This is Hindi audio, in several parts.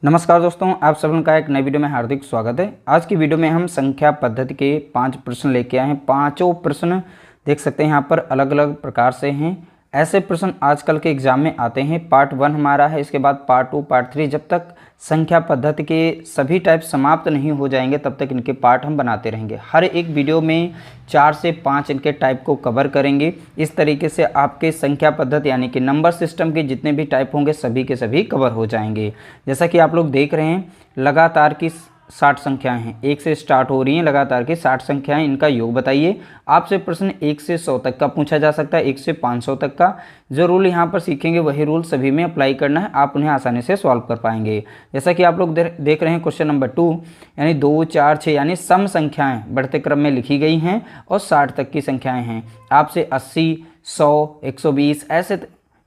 नमस्कार दोस्तों, आप सभी का एक नई वीडियो में हार्दिक स्वागत है। आज की वीडियो में हम संख्या पद्धति के 5 प्रश्न लेके आए हैं। पांचों प्रश्न देख सकते हैं यहाँ पर अलग अलग प्रकार से हैं। ऐसे प्रश्न आजकल के एग्जाम में आते हैं। पार्ट 1 हमारा है, इसके बाद पार्ट 2, पार्ट 3। जब तक संख्या पद्धति के सभी टाइप समाप्त नहीं हो जाएंगे तब तक इनके पार्ट हम बनाते रहेंगे। हर एक वीडियो में 4 से 5 इनके टाइप को कवर करेंगे। इस तरीके से आपके संख्या पद्धति यानी कि नंबर सिस्टम के जितने भी टाइप होंगे सभी के सभी कवर हो जाएंगे। जैसा कि आप लोग देख रहे हैं, लगातार की 60 संख्याएं हैं, 1 से स्टार्ट हो रही हैं लगातार की 60 संख्याएं। इनका योग बताइए। आपसे प्रश्न 1 से 100 तक का पूछा जा सकता है, 1 से 500 तक का। जो रूल यहाँ पर सीखेंगे वही रूल सभी में अप्लाई करना है, आप उन्हें आसानी से सॉल्व कर पाएंगे। जैसा कि आप लोग देख रहे हैं क्वेश्चन नंबर 2 यानी 2, 4, 6 यानी सम संख्याएँ बढ़ते क्रम में लिखी गई हैं और 60 तक की संख्याएँ हैं। आपसे 80, 100, 120 ऐसे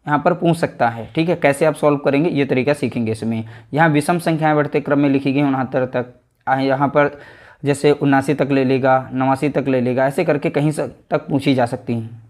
यहाँ पर पूछ सकता है। ठीक है, कैसे आप सॉल्व करेंगे ये तरीका सीखेंगे इसमें। यहाँ विषम संख्याएं बढ़ते क्रम में लिखी गई 69 तक। यहाँ पर जैसे 79 तक ले लेगा, 89 तक ले लेगा, ऐसे करके कहीं तक पूछी जा सकती हैं।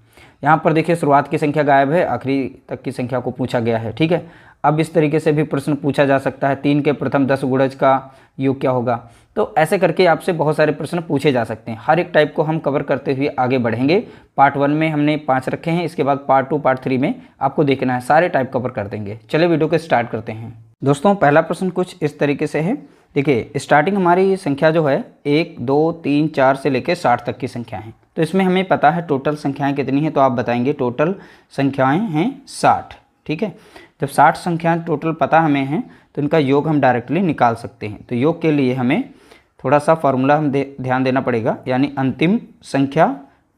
यहाँ पर देखिए शुरुआत की संख्या गायब है, आखिरी तक की संख्या को पूछा गया है। ठीक है, अब इस तरीके से भी प्रश्न पूछा जा सकता है। 3 के प्रथम 10 गुणज का योग क्या होगा। तो ऐसे करके आपसे बहुत सारे प्रश्न पूछे जा सकते हैं। हर एक टाइप को हम कवर करते हुए आगे बढ़ेंगे। पार्ट 1 में हमने 5 रखे हैं, इसके बाद पार्ट 2, पार्ट 3 में आपको देखना है, सारे टाइप कवर कर देंगे। चलिए वीडियो को स्टार्ट करते हैं। दोस्तों पहला प्रश्न कुछ इस तरीके से है। देखिए स्टार्टिंग हमारी संख्या जो है 1, 2, 3, 4 से लेकर 60 तक की संख्या है। तो इसमें हमें पता है टोटल संख्याएं कितनी हैं, तो आप बताएंगे टोटल संख्याएं हैं 60। ठीक है, जब 60 संख्याएं टोटल पता हमें हैं तो इनका योग हम डायरेक्टली निकाल सकते हैं। तो योग के लिए हमें थोड़ा सा फॉर्मूला हम ध्यान देना पड़ेगा, यानी अंतिम संख्या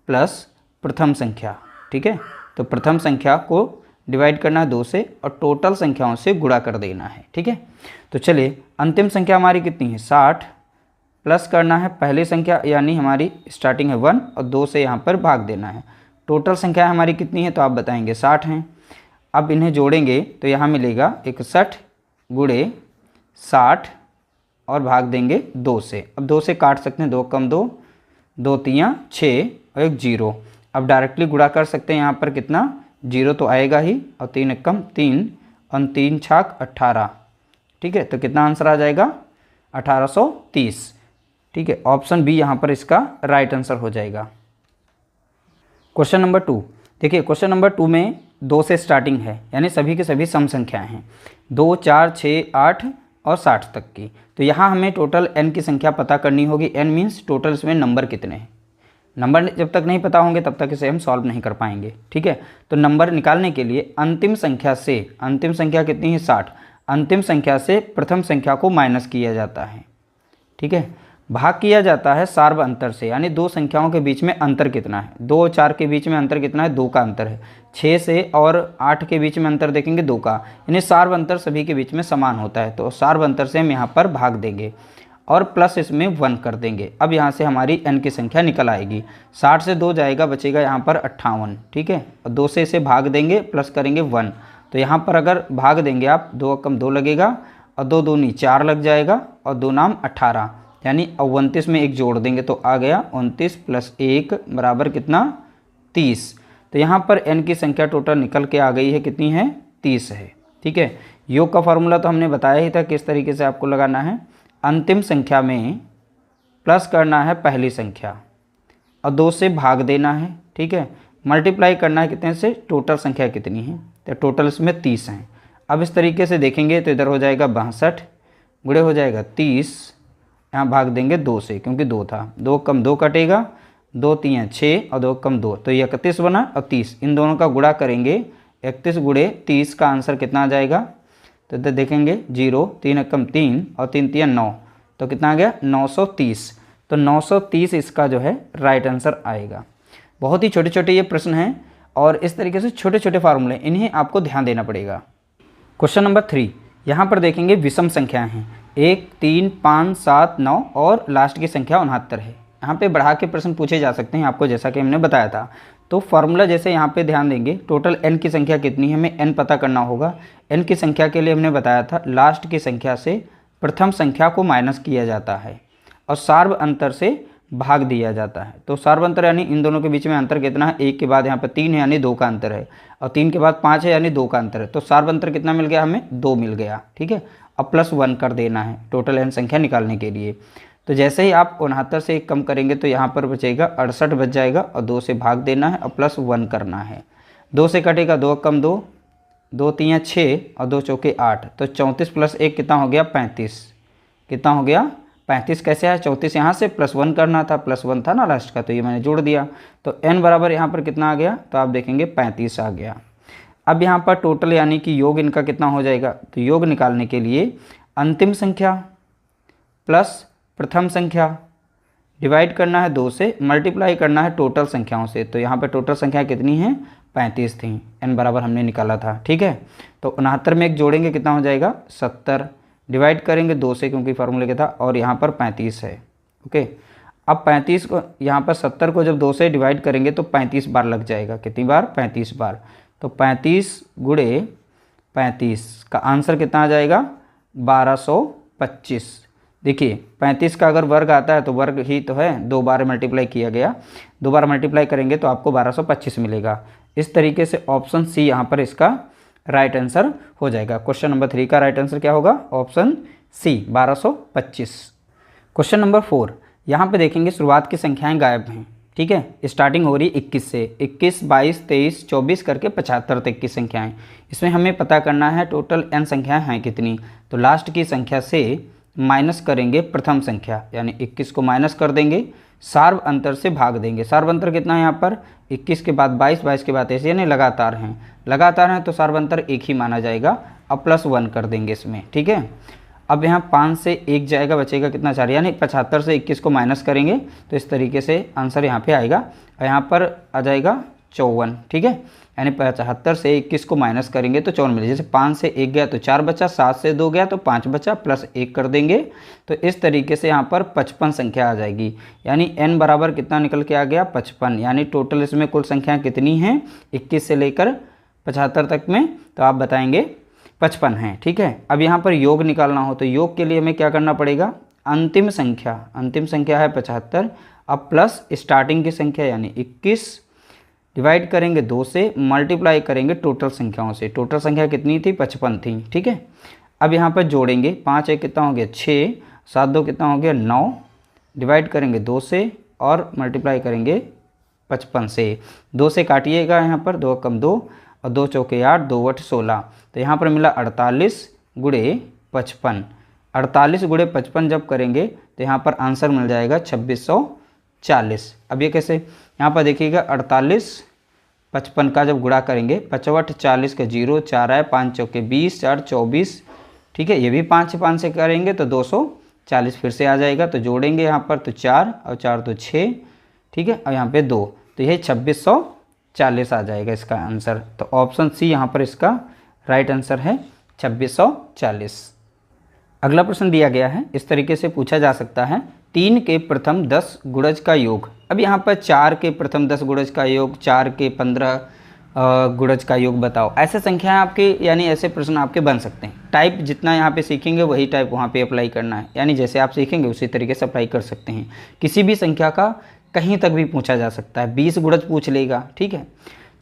प्लस प्रथम संख्या। ठीक है, तो प्रथम संख्या को डिवाइड करना है 2 से और टोटल संख्याओं से गुणा कर देना है। ठीक है, तो चलिए अंतिम संख्या हमारी कितनी है 60, प्लस करना है पहली संख्या यानी हमारी स्टार्टिंग है 1 और 2 से यहाँ पर भाग देना है। टोटल संख्या हमारी कितनी है तो आप बताएंगे 60 हैं। अब इन्हें जोड़ेंगे तो यहाँ मिलेगा 61 गुणे 60 और भाग देंगे 2 से। अब 2 से काट सकते हैं, 2 कम 2, 2 3 6 और 1 0। अब डायरेक्टली गुणा कर सकते हैं, यहाँ पर कितना 0 तो आएगा ही और 3 कम 3 और 3 छाक 18। ठीक है, तो कितना आंसर आ जाएगा 1830। ठीक है, ऑप्शन बी यहाँ पर इसका राइट आंसर हो जाएगा। क्वेश्चन नंबर 2 देखिए, क्वेश्चन नंबर 2 में 2 से स्टार्टिंग है यानी सभी के सभी सम संख्याएं हैं, 2, 4, 6, 8 और 60 तक की। तो यहाँ हमें टोटल n की संख्या पता करनी होगी। n मीन्स टोटल इसमें नंबर कितने हैं। नंबर जब तक नहीं पता होंगे तब तक इसे हम सॉल्व नहीं कर पाएंगे। ठीक है, तो नंबर निकालने के लिए अंतिम संख्या से, अंतिम संख्या कितनी है 60, अंतिम संख्या से प्रथम संख्या को माइनस किया जाता है। ठीक है, भाग किया जाता है सार्व अंतर से, यानी दो संख्याओं के बीच में अंतर कितना है। 2 और 4 के बीच में अंतर कितना है, 2 का अंतर है। 6 से और 8 के बीच में अंतर देखेंगे 2 का, यानी सार्व अंतर सभी के बीच में समान होता है। तो सार्व अंतर से हम यहाँ पर भाग देंगे और प्लस इसमें 1 कर देंगे। अब यहाँ से हमारी n की संख्या निकल आएगी। 60 से 2 जाएगा, बचेगा यहाँ पर 58। ठीक है, और 2 से इसे भाग देंगे, प्लस करेंगे 1। तो यहाँ पर अगर भाग देंगे आप, 2 कम 2 लगेगा और 2 दूनी 4 लग जाएगा और 2 नाम 18, यानी 29 में 1 जोड़ देंगे तो आ गया 29 + 1 बराबर कितना 30। तो यहाँ पर n की संख्या टोटल निकल के आ गई है, कितनी है 30 है। ठीक है, योग का फॉर्मूला तो हमने बताया ही था किस तरीके से आपको लगाना है। अंतिम संख्या में प्लस करना है पहली संख्या और 2 से भाग देना है। ठीक है, मल्टीप्लाई करना है कितने से, टोटल संख्या कितनी है, तो टोटल इसमें 30 हैं। अब इस तरीके से देखेंगे तो इधर हो जाएगा 62 गुणे हो जाएगा 30, यहाँ भाग देंगे 2 से क्योंकि 2 था। 2 कम 2 कटेगा, 2 3 6 और 2 कम 2, तो 31 बना और 30, इन दोनों का गुणा करेंगे। 31 गुणे 30 का आंसर कितना आ जाएगा, तो इधर देखेंगे 0, 3 कम 3 और 3 3 9, तो कितना आ गया 930। तो 930 इसका जो है राइट आंसर आएगा। बहुत ही छोटे छोटे ये प्रश्न हैं और इस तरीके से छोटे छोटे फार्मूले, इन्हें आपको ध्यान देना पड़ेगा। क्वेश्चन नंबर 3, यहाँ पर देखेंगे विषम संख्याएं हैं 1, 3, 5, 7, 9 और लास्ट की संख्या 69 है। यहाँ पे बढ़ा के प्रश्न पूछे जा सकते हैं आपको, जैसा कि हमने बताया था। तो फार्मूला जैसे यहाँ पे ध्यान देंगे, टोटल n की संख्या कितनी है हमें n पता करना होगा। n की संख्या के लिए हमने बताया था लास्ट की संख्या से प्रथम संख्या को माइनस किया जाता है और सार्व अंतर से भाग दिया जाता है। तो सार्व अंतर यानी इन दोनों के बीच में अंतर कितना है, 1 के बाद यहाँ पर 3 है यानी 2 का अंतर है और 3 के बाद 5 है यानी 2 का अंतर है। तो सार्व अंतर कितना मिल गया हमें, 2 मिल गया। ठीक है, अब +1 कर देना है टोटल n संख्या निकालने के लिए। तो जैसे ही आप 69 से 1 कम करेंगे तो यहाँ पर बचेगा 68 बच जाएगा और 2 से भाग देना है और +1 करना है। 2 से कटेगा 2 कम 2, 2 3 6 और 2 चौके 8, तो 34 + 1 कितना हो गया 35। कितना हो गया 35। कैसे है 34 यहाँ से +1 करना था, +1 था ना लास्ट का, तो ये मैंने जोड़ दिया। तो n बराबर यहाँ पर कितना आ गया, तो आप देखेंगे 35 आ गया। अब यहाँ पर टोटल यानी कि योग इनका कितना हो जाएगा, तो योग निकालने के लिए अंतिम संख्या प्लस प्रथम संख्या डिवाइड करना है 2 से, मल्टीप्लाई करना है टोटल संख्याओं से। तो यहाँ पर टोटल संख्या कितनी है 35 थी, n बराबर हमने निकाला था। ठीक है, तो 69 में 1 जोड़ेंगे कितना हो जाएगा 70, डिवाइड करेंगे 2 से क्योंकि फार्मूले के था, और यहाँ पर 35 है। ओके, अब 35 को यहाँ पर 70 को जब 2 से डिवाइड करेंगे तो 35 बार लग जाएगा। कितनी बार 35 बार। तो 35 गुणे 35 का आंसर कितना आ जाएगा 1225। देखिए 35 का अगर वर्ग आता है तो वर्ग ही तो है, 2 बार मल्टीप्लाई किया गया, 2 बार मल्टीप्लाई करेंगे तो आपको 1225 मिलेगा। इस तरीके से ऑप्शन सी यहाँ पर इसका राइट आंसर हो जाएगा। क्वेश्चन नंबर 3 का राइट आंसर क्या होगा, ऑप्शन सी 1225। क्वेश्चन नंबर 4, यहाँ पे देखेंगे शुरुआत की संख्याएं गायब हैं। ठीक है, स्टार्टिंग हो रही 21 से, 21 22 23 24 करके 75 तक की संख्याएं। इसमें हमें पता करना है टोटल n संख्याएं हैं कितनी। तो लास्ट की संख्या से माइनस करेंगे प्रथम संख्या, यानी 21 को माइनस कर देंगे, सार्व अंतर से भाग देंगे। सार्व अंतर कितना है यहाँ पर 21 के बाद 22, 22 के बाद ऐसे, यानी लगातार हैं तो सार्व अंतर 1 ही माना जाएगा। अब +1 कर देंगे इसमें। ठीक है, अब यहाँ 5 से 1 जाएगा, बचेगा कितना 4, यानी 75 से 21 को माइनस करेंगे तो इस तरीके से आंसर यहाँ पे आएगा, और यहाँ पर आ जाएगा 54। ठीक है, यानी 75 से 21 को माइनस करेंगे तो 54 मिलेगा। जैसे 5 से 1 गया तो 4 बचा, 7 से 2 गया तो 5 बचा, +1 कर देंगे तो इस तरीके से यहाँ पर 55 संख्या आ जाएगी। यानी n बराबर कितना निकल के आ गया 55। यानी टोटल इसमें कुल संख्या कितनी हैं 21 से लेकर 75 तक में, तो आप बताएंगे 55 हैं। ठीक है, अब यहाँ पर योग निकालना हो तो योग के लिए हमें क्या करना पड़ेगा, अंतिम संख्या है 75, अब प्लस स्टार्टिंग की संख्या यानी 21, डिवाइड करेंगे 2 से, मल्टीप्लाई करेंगे टोटल संख्याओं से। टोटल संख्या कितनी थी 55 थी। ठीक है, अब यहाँ पर जोड़ेंगे 5 1 कितना हो गया 6, 7 2 कितना हो गया 9, डिवाइड करेंगे 2 से और मल्टीप्लाई करेंगे 55 से। 2 से काटिएगा यहाँ पर, 2 कम 2 और 2 चौके 8, 2 8 16, तो यहाँ पर मिला 48 गुणे 55। 48 गुणे 55 जब करेंगे तो यहाँ पर आंसर मिल जाएगा 2640। अब ये कैसे, यहाँ पर देखिएगा 48 55 का जब गुणा करेंगे 55 40 का 0, 4 आए, 5 चौके 20, 4 24। ठीक है, ये भी 5 से करेंगे तो 240 फिर से आ जाएगा। तो जोड़ेंगे यहाँ पर तो 4 और 4 तो 6। ठीक है, और यहाँ पे 2, तो यह 2640 आ जाएगा इसका आंसर। तो ऑप्शन सी यहाँ पर इसका राइट आंसर है 2640। अगला प्रश्न दिया गया है, इस तरीके से पूछा जा सकता है 3 के प्रथम 10 गुणज का योग। अब यहाँ पर 4 के प्रथम 10 गुणज का योग, 4 के 15 गुणज का योग बताओ। ऐसे संख्याएं आपके, यानी ऐसे प्रश्न आपके बन सकते हैं। टाइप जितना यहाँ पे सीखेंगे वही टाइप वहाँ पे अप्लाई करना है, यानी जैसे आप सीखेंगे उसी तरीके से अप्लाई कर सकते हैं। किसी भी संख्या का कहीं तक भी पूछा जा सकता है, 20 गुणज पूछ लेगा। ठीक है,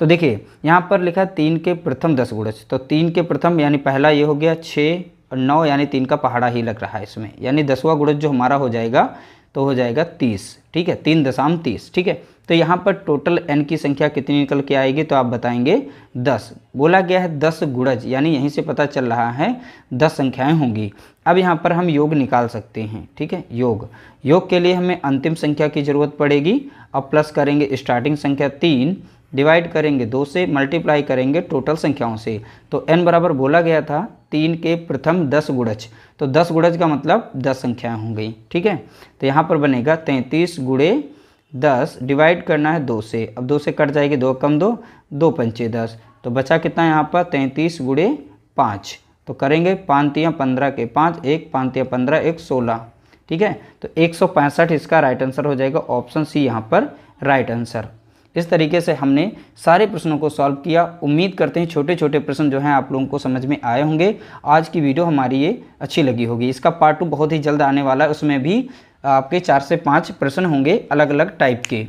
तो देखिए यहाँ पर लिखा 3 के प्रथम 10 गुणज, तो 3 के प्रथम यानी पहला ये हो गया 6 और 9, यानी 3 का पहाड़ा ही लग रहा है इसमें, यानी 10वां गुणज जो हमारा हो जाएगा तो हो जाएगा 30। ठीक है, 3 दशम 30। ठीक है, तो यहाँ पर टोटल n की संख्या कितनी निकल के आएगी, तो आप बताएंगे 10। बोला गया है 10 गुणज, यानी यहीं से पता चल रहा है 10 संख्याएं होंगी। अब यहाँ पर हम योग निकाल सकते हैं। ठीक है, योग के लिए हमें अंतिम संख्या की ज़रूरत पड़ेगी। अब प्लस करेंगे स्टार्टिंग संख्या 3, डिवाइड करेंगे 2 से, मल्टीप्लाई करेंगे टोटल संख्याओं से। तो n बराबर बोला गया था 3 के प्रथम 10 गुणज, तो 10 गुणज का मतलब 10 संख्याएं हो गई। ठीक है, तो यहाँ पर बनेगा 33 गुणे 10, डिवाइड करना है 2 से। अब 2 से कट जाएगी, 2 कम 2, 2 पंचे 10, तो बचा कितना यहाँ पर 33 गुणे 5। तो करेंगे 5 तियाँ 15 के 5, 1 5 तियाँ 15, 1 16। ठीक है, तो 165 इसका राइट आंसर हो जाएगा। ऑप्शन सी यहाँ पर राइट आंसर। इस तरीके से हमने सारे प्रश्नों को सॉल्व किया। उम्मीद करते हैं छोटे छोटे प्रश्न जो हैं आप लोगों को समझ में आए होंगे। आज की वीडियो हमारी ये अच्छी लगी होगी। इसका पार्ट 2 बहुत ही जल्द आने वाला है, उसमें भी आपके 4 से 5 प्रश्न होंगे अलग अलग टाइप के।